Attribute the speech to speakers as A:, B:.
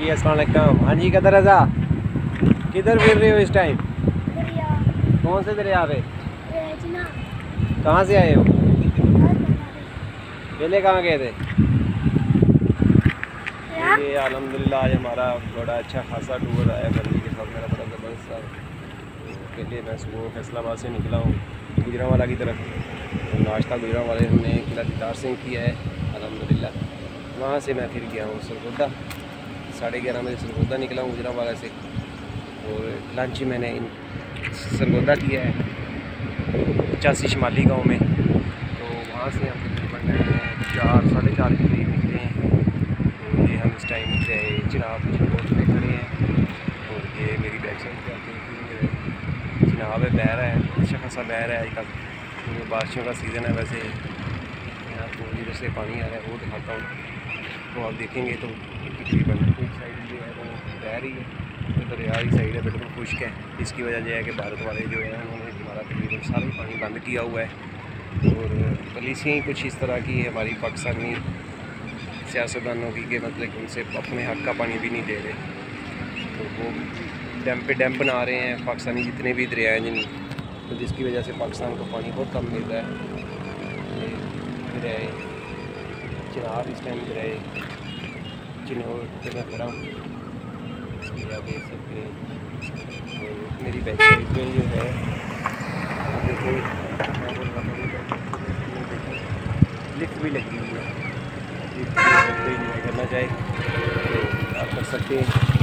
A: जी अस्सलाम वालेकुम। हाँ जी कदर रजा, किधर फिर रहे हो इस टाइम? कौन से दरिया पे? कहाँ से आए हो? पहले कहाँ गए थे? ये अल्हम्दुलिल्लाह आज हमारा बड़ा अच्छा खासा टूर आया फैमिली के साथ, मेरा बड़ा ज़बरदस्त था। पहले मैं सुबह फैसलाबाद से निकला हूँ गुजरांवाला की तरफ। तो नाश्ता गुजरांवाले हमने किला दीदार से किया है अल्हम्दुलिल्लाह। वहाँ से मैं फिर गया हूँ सरगोदा, 11:30 बजे सरगोदा निकला हूँ गुजरांवाला से। और लंच मैंने सरगोदा किया है 85 शिमाली गाँव में। तो वहाँ से हम तकरीबन 4-4:30 के करीब निकले हैं। तो ये हम इस टाइम से चिनाब रोड में खड़े हैं और ये मेरी बैक साइड पे आते चिनाब है, बह रहा है, अच्छा खासा बह रहा है आजकल क्योंकि बारिशों का सीज़न है। वैसे यहाँ तो जिधर से पानी आ रहा है वो दिखाता हूँ, तो आप देखेंगे तो तकरीबन एक साइड जो है वो बह रही है, तो दरिया की साइड है बिल्कुल खुश्क है। इसकी वजह यह है कि भारत वाले जो है उन्होंने हमारा तकरीबन सारा ही पानी बंद किया हुआ है। और पॉलिसियाँ कुछ इस तरह की हमारी पाकिस्तानी सियासतदानों की, कि मतलब उनसे अपने हक़ का पानी भी नहीं दे रहे। तो वो डैम पे डैम बना रहे हैं पाकिस्तानी जितने भी दरिया हैं जिन, तो जिसकी वजह से पाकिस्तान को पानी बहुत कम मिल रहा है। ये दरियाए चिनाब इस टाइम दरियाए चिन्होर पे मैं खड़ा हूँ, आप देख सकते हैं। और मेरी बैक साइड पे जो है देखो लिफ्ट भी लगी हुई है, लिफ्ट इंजॉय करना चाहे तो आप कर सकते हैं।